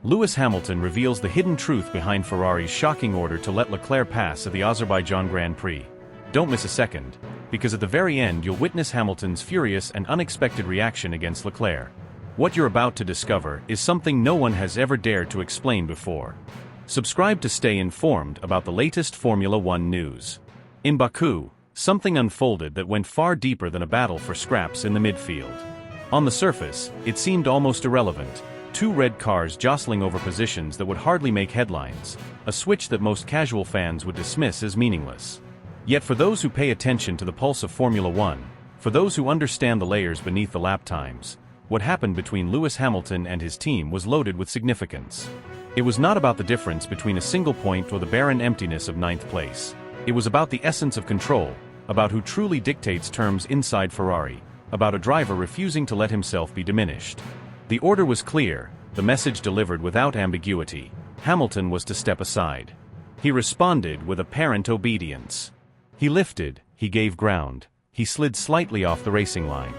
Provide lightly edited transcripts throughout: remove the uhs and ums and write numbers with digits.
Lewis Hamilton reveals the hidden truth behind Ferrari's shocking order to let Leclerc pass at the Azerbaijan Grand Prix. Don't miss a second, because at the very end you'll witness Hamilton's furious and unexpected reaction against Leclerc. What you're about to discover is something no one has ever dared to explain before. Subscribe to stay informed about the latest Formula One news. In Baku, something unfolded that went far deeper than a battle for scraps in the midfield. On the surface, it seemed almost irrelevant. Two red cars jostling over positions that would hardly make headlines, a switch that most casual fans would dismiss as meaningless. Yet for those who pay attention to the pulse of Formula One, for those who understand the layers beneath the lap times, what happened between Lewis Hamilton and his team was loaded with significance. It was not about the difference between a single point or the barren emptiness of ninth place. It was about the essence of control, about who truly dictates terms inside Ferrari, about a driver refusing to let himself be diminished. The order was clear, the message delivered without ambiguity. Hamilton was to step aside. He responded with apparent obedience. He lifted, he gave ground, he slid slightly off the racing line.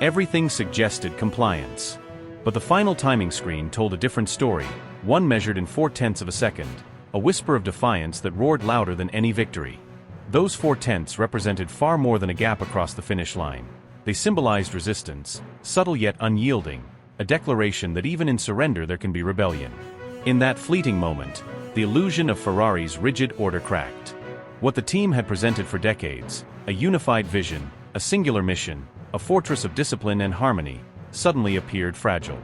Everything suggested compliance. But the final timing screen told a different story, one measured in 0.4 of a second, a whisper of defiance that roared louder than any victory. Those 0.4 represented far more than a gap across the finish line. They symbolized resistance, subtle yet unyielding, a declaration that even in surrender there can be rebellion. In that fleeting moment, the illusion of Ferrari's rigid order cracked. What the team had presented for decades, a unified vision, a singular mission, a fortress of discipline and harmony, suddenly appeared fragile.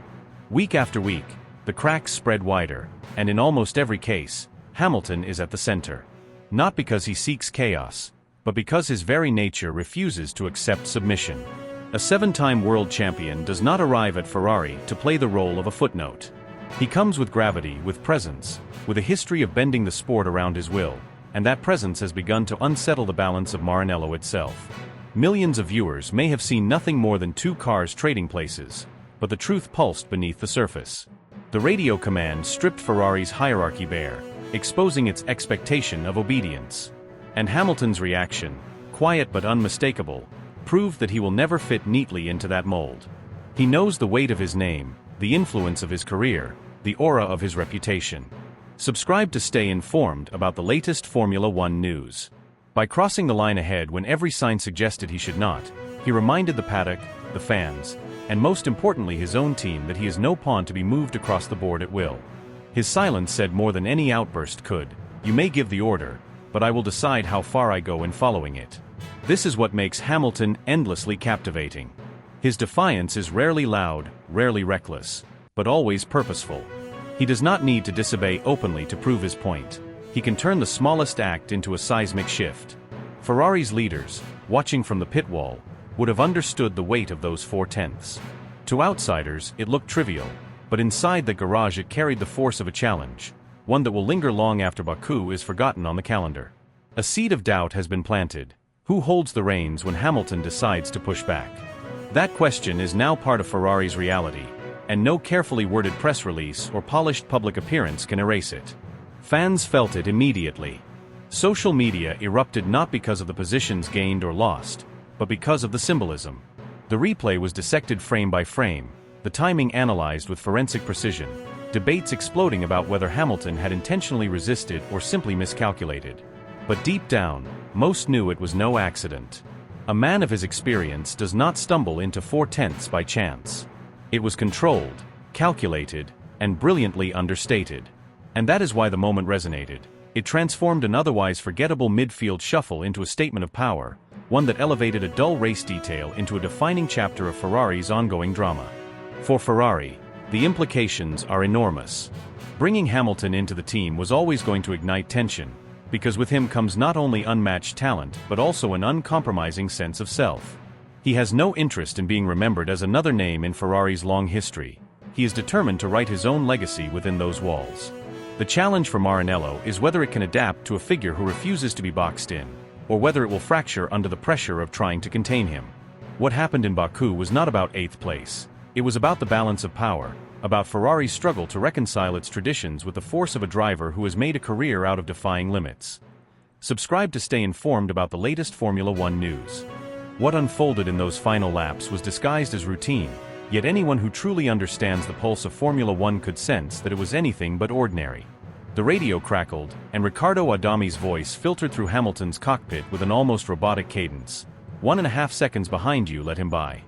Week after week, the cracks spread wider, and in almost every case, Hamilton is at the center. Not because he seeks chaos, but because his very nature refuses to accept submission. A 7-time world champion does not arrive at Ferrari to play the role of a footnote. He comes with gravity, with presence, with a history of bending the sport around his will, and that presence has begun to unsettle the balance of Maranello itself. Millions of viewers may have seen nothing more than two cars trading places, but the truth pulsed beneath the surface. The radio command stripped Ferrari's hierarchy bare, exposing its expectation of obedience. And Hamilton's reaction, quiet but unmistakable, proved that he will never fit neatly into that mold. He knows the weight of his name, the influence of his career, the aura of his reputation. Subscribe to stay informed about the latest Formula One news. By crossing the line ahead when every sign suggested he should not, he reminded the paddock, the fans, and most importantly his own team that he is no pawn to be moved across the board at will. His silence said more than any outburst could. You may give the order, but I will decide how far I go in following it. This is what makes Hamilton endlessly captivating. His defiance is rarely loud, rarely reckless, but always purposeful. He does not need to disobey openly to prove his point. He can turn the smallest act into a seismic shift. Ferrari's leaders, watching from the pit wall, would have understood the weight of those 0.4. To outsiders, it looked trivial, but inside the garage it carried the force of a challenge, one that will linger long after Baku is forgotten on the calendar. A seed of doubt has been planted. Who holds the reins when Hamilton decides to push back? That question is now part of Ferrari's reality, and no carefully worded press release or polished public appearance can erase it. Fans felt it immediately. Social media erupted not because of the positions gained or lost, but because of the symbolism. The replay was dissected frame by frame, the timing analyzed with forensic precision, debates exploding about whether Hamilton had intentionally resisted or simply miscalculated. But deep down, most knew it was no accident. A man of his experience does not stumble into 0.4 by chance. It was controlled, calculated, and brilliantly understated. And that is why the moment resonated. It transformed an otherwise forgettable midfield shuffle into a statement of power, one that elevated a dull race detail into a defining chapter of Ferrari's ongoing drama. For Ferrari, the implications are enormous. Bringing Hamilton into the team was always going to ignite tension, because with him comes not only unmatched talent but also an uncompromising sense of self. He has no interest in being remembered as another name in Ferrari's long history. He is determined to write his own legacy within those walls. The challenge for Maranello is whether it can adapt to a figure who refuses to be boxed in, or whether it will fracture under the pressure of trying to contain him. What happened in Baku was not about 8th place. It was about the balance of power, about Ferrari's struggle to reconcile its traditions with the force of a driver who has made a career out of defying limits. Subscribe to stay informed about the latest Formula One news. What unfolded in those final laps was disguised as routine, Yet anyone who truly understands the pulse of Formula One could sense that it was anything but ordinary. The radio crackled, and Riccardo Adami's voice filtered through Hamilton's cockpit with an almost robotic cadence. 1.5 seconds behind you, let him by.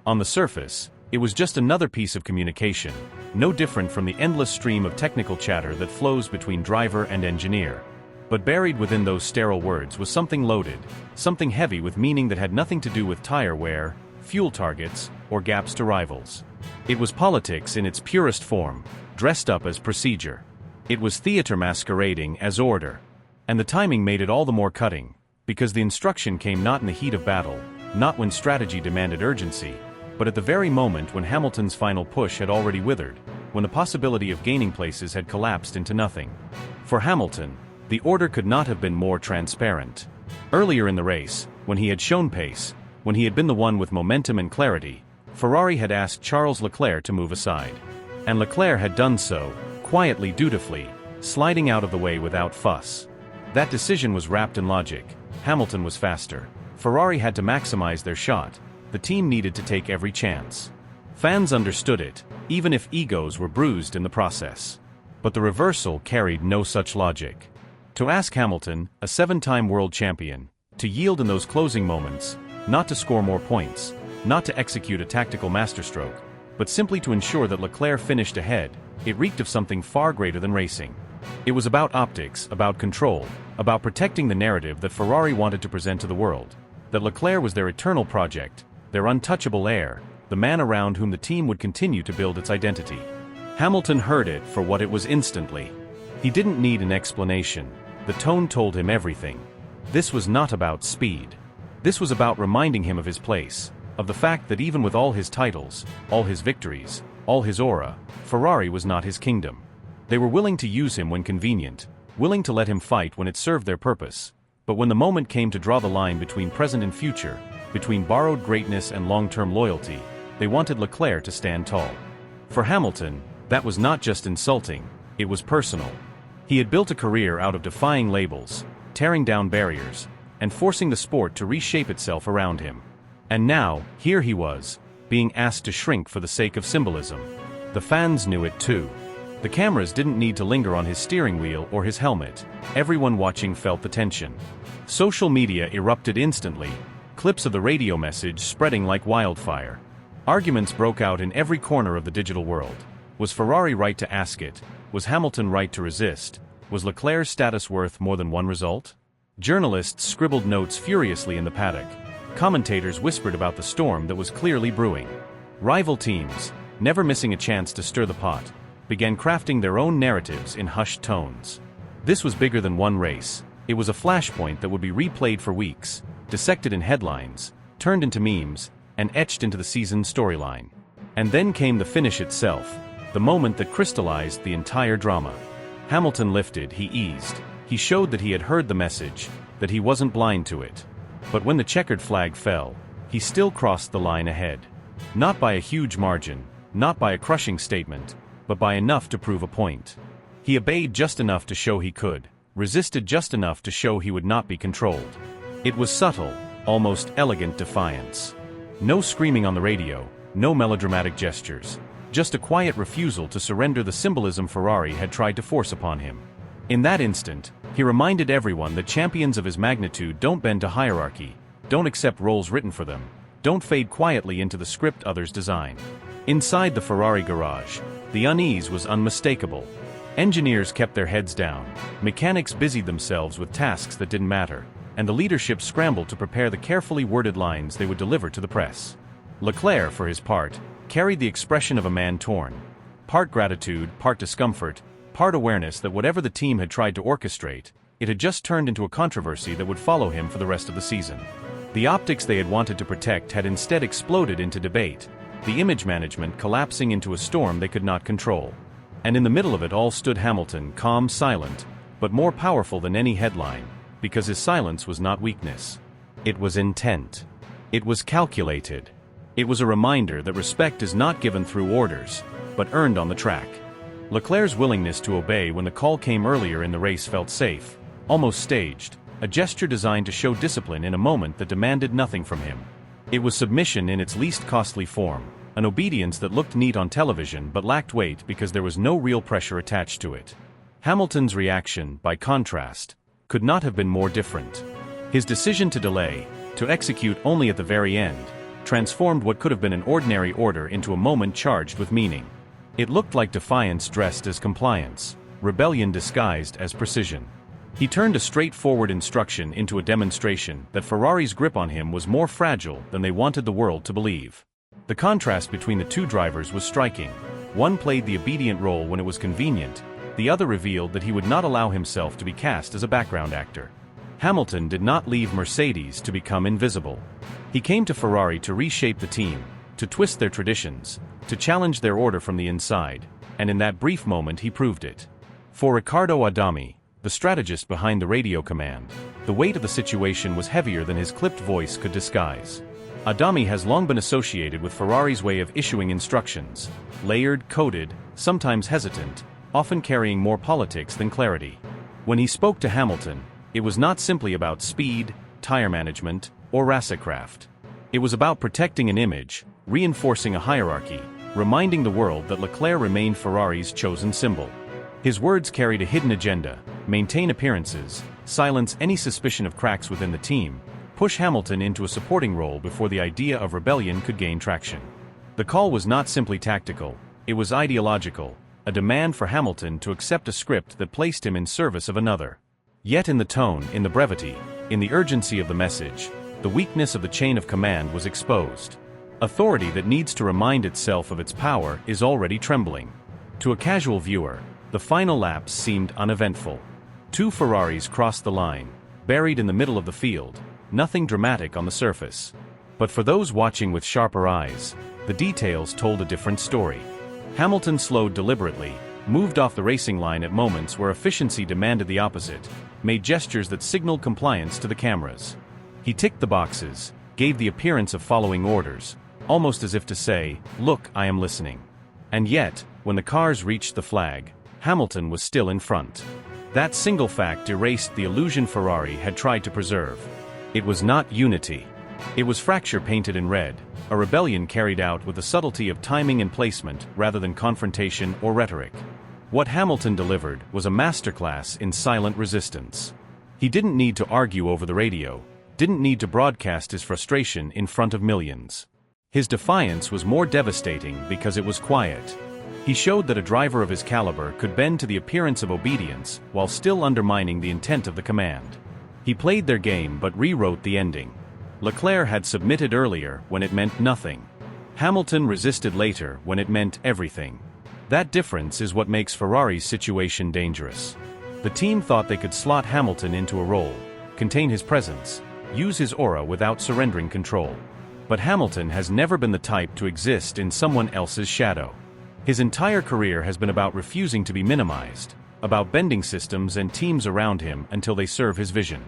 On the surface, it was just another piece of communication, no different from the endless stream of technical chatter that flows between driver and engineer. But buried within those sterile words was something loaded, something heavy with meaning that had nothing to do with tire wear, fuel targets, or gaps to rivals. It was politics in its purest form, dressed up as procedure. It was theater masquerading as order. And the timing made it all the more cutting, because the instruction came not in the heat of battle, not when strategy demanded urgency, but at the very moment when Hamilton's final push had already withered, when the possibility of gaining places had collapsed into nothing. For Hamilton, the order could not have been more transparent. Earlier in the race, when he had shown pace, when he had been the one with momentum and clarity, Ferrari had asked Charles Leclerc to move aside. And Leclerc had done so, quietly, dutifully, sliding out of the way without fuss. That decision was wrapped in logic. Hamilton was faster. Ferrari had to maximize their shot. The team needed to take every chance. Fans understood it, even if egos were bruised in the process. But the reversal carried no such logic. To ask Hamilton, a 7-time world champion, to yield in those closing moments, not to score more points, not to execute a tactical masterstroke, but simply to ensure that Leclerc finished ahead, it reeked of something far greater than racing. It was about optics, about control, about protecting the narrative that Ferrari wanted to present to the world, that Leclerc was their eternal project, their untouchable heir, the man around whom the team would continue to build its identity. Hamilton heard it for what it was instantly. He didn't need an explanation. The tone told him everything. This was not about speed. This was about reminding him of his place, of the fact that even with all his titles, all his victories, all his aura, Ferrari was not his kingdom. They were willing to use him when convenient, willing to let him fight when it served their purpose. But when the moment came to draw the line between present and future, between borrowed greatness and long-term loyalty, they wanted Leclerc to stand tall. For Hamilton, that was not just insulting, it was personal. He had built a career out of defying labels, tearing down barriers, and forcing the sport to reshape itself around him. And now, here he was, being asked to shrink for the sake of symbolism. The fans knew it too. The cameras didn't need to linger on his steering wheel or his helmet. Everyone watching felt the tension. Social media erupted instantly, clips of the radio message spreading like wildfire. Arguments broke out in every corner of the digital world. Was Ferrari right to ask it? Was Hamilton right to resist? Was Leclerc's status worth more than one result? Journalists scribbled notes furiously in the paddock. Commentators whispered about the storm that was clearly brewing. Rival teams, never missing a chance to stir the pot, began crafting their own narratives in hushed tones. This was bigger than one race. It was a flashpoint that would be replayed for weeks, dissected in headlines, turned into memes, and etched into the season's storyline. And then came the finish itself, the moment that crystallized the entire drama. Hamilton lifted, he eased. He showed that he had heard the message, that he wasn't blind to it. But when the checkered flag fell, he still crossed the line ahead. Not by a huge margin, not by a crushing statement, but by enough to prove a point. He obeyed just enough to show he could, resisted just enough to show he would not be controlled. It was subtle, almost elegant defiance. No screaming on the radio, no melodramatic gestures. Just a quiet refusal to surrender the symbolism Ferrari had tried to force upon him. In that instant, he reminded everyone that champions of his magnitude don't bend to hierarchy, don't accept roles written for them, don't fade quietly into the script others design. Inside the Ferrari garage, the unease was unmistakable. Engineers kept their heads down, mechanics busied themselves with tasks that didn't matter, and the leadership scrambled to prepare the carefully worded lines they would deliver to the press. Leclerc, for his part, carried the expression of a man torn. Part gratitude, part discomfort, part awareness that whatever the team had tried to orchestrate, it had just turned into a controversy that would follow him for the rest of the season. The optics they had wanted to protect had instead exploded into debate, the image management collapsing into a storm they could not control. And in the middle of it all stood Hamilton, calm, silent, but more powerful than any headline, because his silence was not weakness. It was intent. It was calculated. It was a reminder that respect is not given through orders, but earned on the track. Leclerc's willingness to obey when the call came earlier in the race felt safe, almost staged, a gesture designed to show discipline in a moment that demanded nothing from him. It was submission in its least costly form, an obedience that looked neat on television but lacked weight because there was no real pressure attached to it. Hamilton's reaction, by contrast, could not have been more different. His decision to delay, to execute only at the very end, transformed what could have been an ordinary order into a moment charged with meaning. It looked like defiance dressed as compliance, rebellion disguised as precision. He turned a straightforward instruction into a demonstration that Ferrari's grip on him was more fragile than they wanted the world to believe. The contrast between the two drivers was striking. One played the obedient role when it was convenient, the other revealed that he would not allow himself to be cast as a background actor. Hamilton did not leave Mercedes to become invisible. He came to Ferrari to reshape the team, to twist their traditions, to challenge their order from the inside, and in that brief moment he proved it. For Riccardo Adami, the strategist behind the radio command, the weight of the situation was heavier than his clipped voice could disguise. Adami has long been associated with Ferrari's way of issuing instructions, layered, coded, sometimes hesitant, often carrying more politics than clarity. When he spoke to Hamilton, it was not simply about speed, tire management, or racecraft. It was about protecting an image, reinforcing a hierarchy, reminding the world that Leclerc remained Ferrari's chosen symbol. His words carried a hidden agenda: maintain appearances, silence any suspicion of cracks within the team, push Hamilton into a supporting role before the idea of rebellion could gain traction. The call was not simply tactical, it was ideological, a demand for Hamilton to accept a script that placed him in service of another. Yet in the tone, in the brevity, in the urgency of the message, the weakness of the chain of command was exposed. Authority that needs to remind itself of its power is already trembling. To a casual viewer, the final laps seemed uneventful. Two Ferraris crossed the line, buried in the middle of the field, nothing dramatic on the surface. But for those watching with sharper eyes, the details told a different story. Hamilton slowed deliberately, moved off the racing line at moments where efficiency demanded the opposite, made gestures that signaled compliance to the cameras. He ticked the boxes, gave the appearance of following orders, almost as if to say, "Look, I am listening." And yet, when the cars reached the flag, Hamilton was still in front. That single fact erased the illusion Ferrari had tried to preserve. It was not unity. It was fracture painted in red, a rebellion carried out with the subtlety of timing and placement rather than confrontation or rhetoric. What Hamilton delivered was a masterclass in silent resistance. He didn't need to argue over the radio, didn't need to broadcast his frustration in front of millions. His defiance was more devastating because it was quiet. He showed that a driver of his caliber could bend to the appearance of obedience while still undermining the intent of the command. He played their game but rewrote the ending. Leclerc had submitted earlier when it meant nothing. Hamilton resisted later when it meant everything. That difference is what makes Ferrari's situation dangerous. The team thought they could slot Hamilton into a role, contain his presence, use his aura without surrendering control. But Hamilton has never been the type to exist in someone else's shadow. His entire career has been about refusing to be minimized, about bending systems and teams around him until they serve his vision.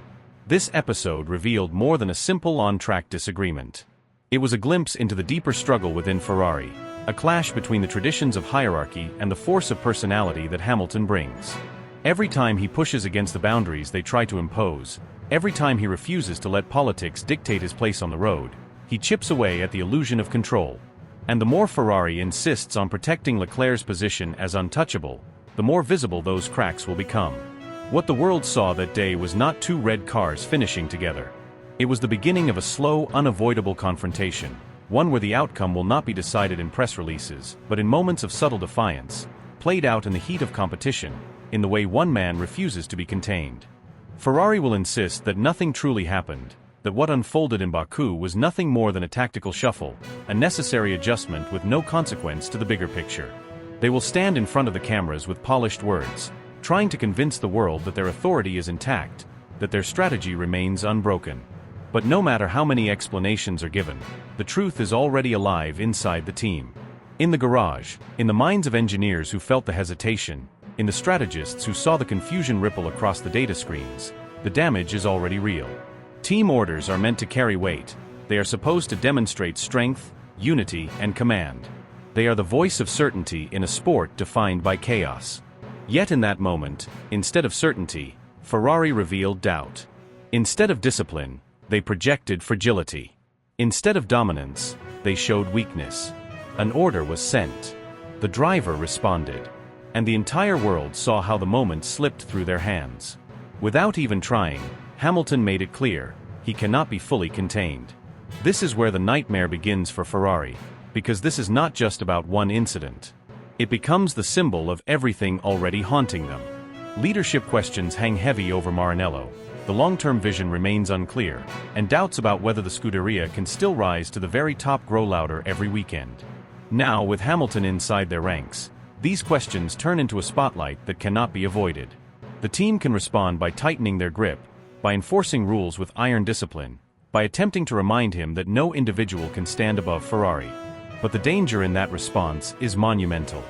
This episode revealed more than a simple on-track disagreement. It was a glimpse into the deeper struggle within Ferrari, a clash between the traditions of hierarchy and the force of personality that Hamilton brings. Every time he pushes against the boundaries they try to impose, every time he refuses to let politics dictate his place on the road, he chips away at the illusion of control. And the more Ferrari insists on protecting Leclerc's position as untouchable, the more visible those cracks will become. What the world saw that day was not two red cars finishing together. It was the beginning of a slow, unavoidable confrontation, one where the outcome will not be decided in press releases, but in moments of subtle defiance, played out in the heat of competition, in the way one man refuses to be contained. Ferrari will insist that nothing truly happened, that what unfolded in Baku was nothing more than a tactical shuffle, a necessary adjustment with no consequence to the bigger picture. They will stand in front of the cameras with polished words, trying to convince the world that their authority is intact, that their strategy remains unbroken. But no matter how many explanations are given, the truth is already alive inside the team. In the garage, in the minds of engineers who felt the hesitation, in the strategists who saw the confusion ripple across the data screens, the damage is already real. Team orders are meant to carry weight. They are supposed to demonstrate strength, unity, and command. They are the voice of certainty in a sport defined by chaos. Yet in that moment, instead of certainty, Ferrari revealed doubt. Instead of discipline, they projected fragility. Instead of dominance, they showed weakness. An order was sent. The driver responded. And the entire world saw how the moment slipped through their hands. Without even trying, Hamilton made it clear, he cannot be fully contained. This is where the nightmare begins for Ferrari, because this is not just about one incident. It becomes the symbol of everything already haunting them. Leadership questions hang heavy over Maranello, the long-term vision remains unclear, and doubts about whether the Scuderia can still rise to the very top grow louder every weekend. Now, with Hamilton inside their ranks, these questions turn into a spotlight that cannot be avoided. The team can respond by tightening their grip, by enforcing rules with iron discipline, by attempting to remind him that no individual can stand above Ferrari. But the danger in that response is monumental.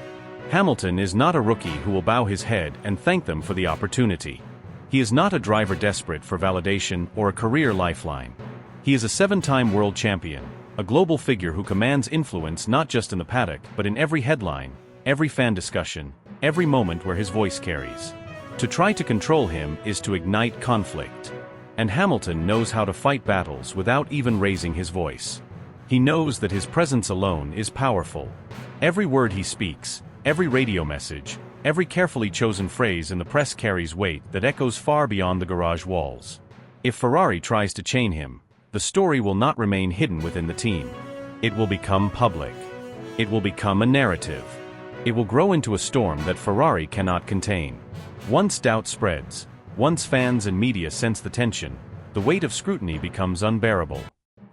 Hamilton is not a rookie who will bow his head and thank them for the opportunity. He is not a driver desperate for validation or a career lifeline. He is a 7-time world champion, a global figure who commands influence not just in the paddock but in every headline, every fan discussion, every moment where his voice carries. To try to control him is to ignite conflict. And Hamilton knows how to fight battles without even raising his voice. He knows that his presence alone is powerful. Every word he speaks, every radio message, every carefully chosen phrase in the press carries weight that echoes far beyond the garage walls. If Ferrari tries to chain him, the story will not remain hidden within the team. It will become public. It will become a narrative. It will grow into a storm that Ferrari cannot contain. Once doubt spreads, once fans and media sense the tension, the weight of scrutiny becomes unbearable.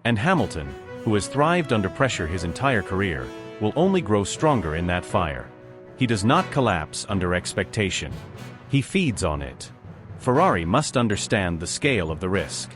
And Hamilton, who has thrived under pressure his entire career, will only grow stronger in that fire. He does not collapse under expectation. He feeds on it. Ferrari must understand the scale of the risk.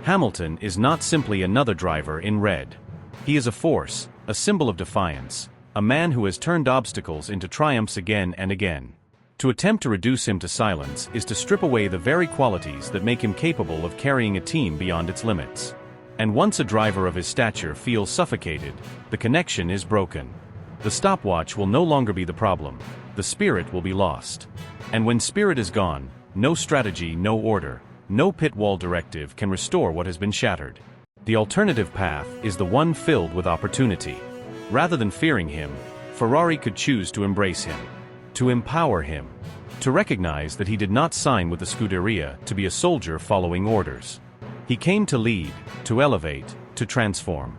Hamilton is not simply another driver in red. He is a force, a symbol of defiance, a man who has turned obstacles into triumphs again and again. To attempt to reduce him to silence is to strip away the very qualities that make him capable of carrying a team beyond its limits. And once a driver of his stature feels suffocated, the connection is broken. The stopwatch will no longer be the problem, the spirit will be lost. And when spirit is gone, no strategy, no order, no pit wall directive can restore what has been shattered. The alternative path is the one filled with opportunity. Rather than fearing him, Ferrari could choose to embrace him, to empower him, to recognize that he did not sign with the Scuderia to be a soldier following orders. He came to lead, to elevate, to transform.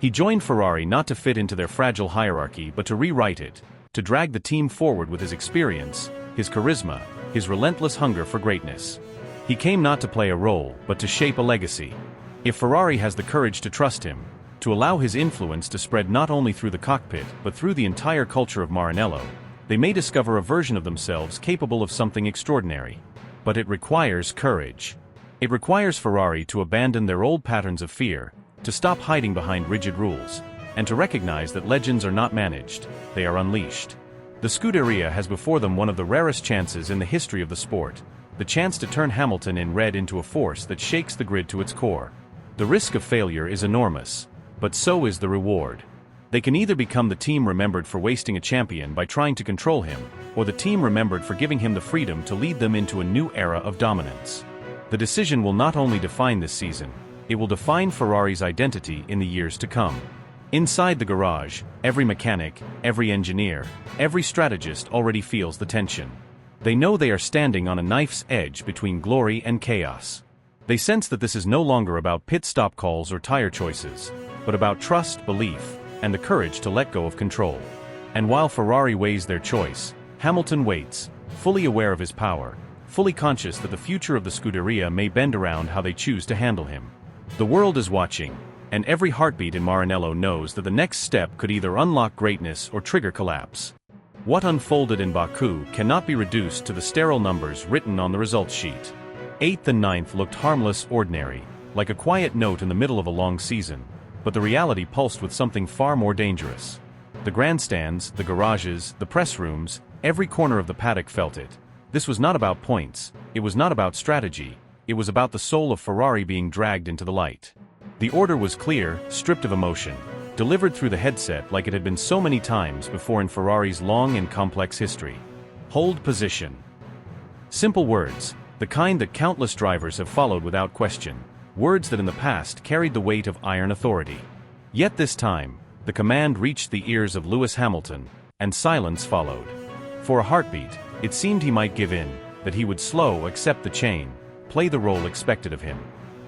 He joined Ferrari not to fit into their fragile hierarchy but to rewrite it, to drag the team forward with his experience, his charisma, his relentless hunger for greatness. He came not to play a role but to shape a legacy. If Ferrari has the courage to trust him, to allow his influence to spread not only through the cockpit but through the entire culture of Maranello, they may discover a version of themselves capable of something extraordinary. But it requires courage. It requires Ferrari to abandon their old patterns of fear, to stop hiding behind rigid rules, and to recognize that legends are not managed, they are unleashed. The Scuderia has before them one of the rarest chances in the history of the sport, the chance to turn Hamilton in red into a force that shakes the grid to its core. The risk of failure is enormous, but so is the reward. They can either become the team remembered for wasting a champion by trying to control him, or the team remembered for giving him the freedom to lead them into a new era of dominance. The decision will not only define this season, it will define Ferrari's identity in the years to come. Inside the garage, every mechanic, every engineer, every strategist already feels the tension. They know they are standing on a knife's edge between glory and chaos. They sense that this is no longer about pit stop calls or tire choices, but about trust, belief, and the courage to let go of control. And while Ferrari weighs their choice, Hamilton waits, fully aware of his power, fully conscious that the future of the Scuderia may bend around how they choose to handle him. The world is watching, and every heartbeat in Maranello knows that the next step could either unlock greatness or trigger collapse. What unfolded in Baku cannot be reduced to the sterile numbers written on the results sheet. 8th and 9th looked harmless, ordinary, like a quiet note in the middle of a long season, but the reality pulsed with something far more dangerous. The grandstands, the garages, the press rooms, every corner of the paddock felt it. This was not about points, it was not about strategy, it was about the soul of Ferrari being dragged into the light. The order was clear, stripped of emotion, delivered through the headset like it had been so many times before in Ferrari's long and complex history. Hold position. Simple words, the kind that countless drivers have followed without question, words that in the past carried the weight of iron authority. Yet this time, The command reached the ears of Lewis Hamilton, and silence followed. For a heartbeat, it seemed he might give in, that he would accept the chain, play the role expected of him.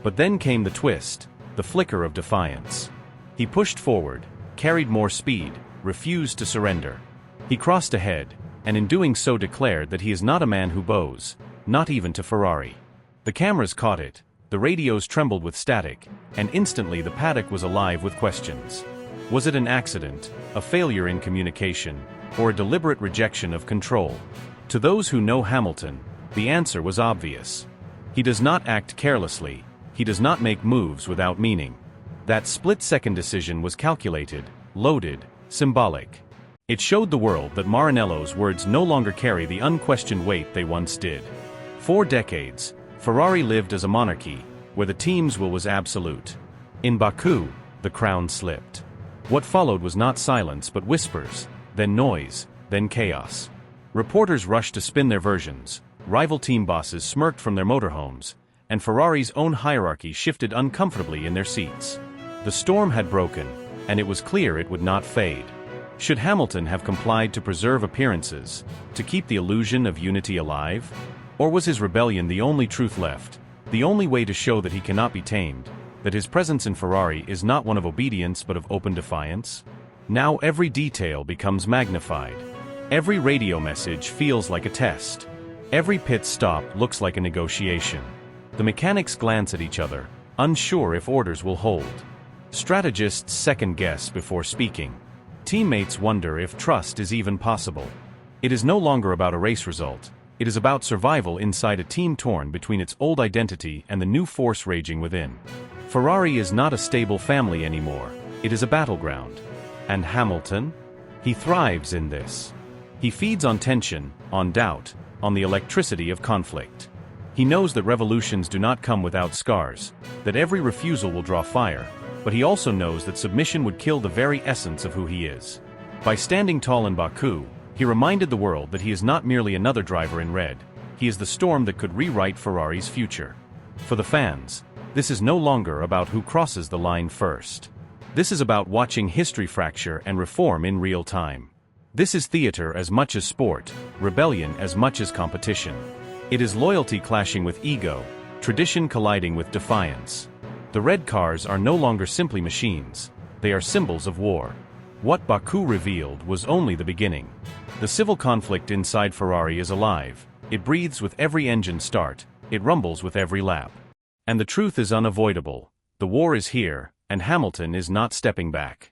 But then came the twist, the flicker of defiance. He pushed forward, carried more speed, refused to surrender. He crossed ahead, and in doing so declared that he is not a man who bows, not even to Ferrari. The cameras caught it, the radios trembled with static, and instantly the paddock was alive with questions. Was it an accident, a failure in communication, or a deliberate rejection of control? To those who know Hamilton, the answer was obvious. He does not act carelessly, he does not make moves without meaning. That split-second decision was calculated, loaded, symbolic. It showed the world that Maranello's words no longer carry the unquestioned weight they once did. 4 decades, Ferrari lived as a monarchy, where the team's will was absolute. In Baku, the crown slipped. What followed was not silence but whispers, then noise, then chaos. Reporters rushed to spin their versions, rival team bosses smirked from their motorhomes, and Ferrari's own hierarchy shifted uncomfortably in their seats. The storm had broken, and it was clear it would not fade. Should Hamilton have complied to preserve appearances, to keep the illusion of unity alive? Or was his rebellion the only truth left, the only way to show that he cannot be tamed, that his presence in Ferrari is not one of obedience but of open defiance? Now every detail becomes magnified. Every radio message feels like a test. Every pit stop looks like a negotiation. The mechanics glance at each other, unsure if orders will hold. Strategists second-guess before speaking. Teammates wonder if trust is even possible. It is no longer about a race result. It is about survival inside a team torn between its old identity and the new force raging within. Ferrari is not a stable family anymore. It is a battleground. And Hamilton? He thrives in this. He feeds on tension, on doubt, on the electricity of conflict. He knows that revolutions do not come without scars, that every refusal will draw fire, but he also knows that submission would kill the very essence of who he is. By standing tall in Baku, he reminded the world that he is not merely another driver in red, he is the storm that could rewrite Ferrari's future. For the fans, this is no longer about who crosses the line first. This is about watching history fracture and reform in real time. This is theater as much as sport, rebellion as much as competition. It is loyalty clashing with ego, tradition colliding with defiance. The red cars are no longer simply machines, they are symbols of war. What Baku revealed was only the beginning. The civil conflict inside Ferrari is alive, it breathes with every engine start, it rumbles with every lap. And the truth is unavoidable, the war is here, and Hamilton is not stepping back.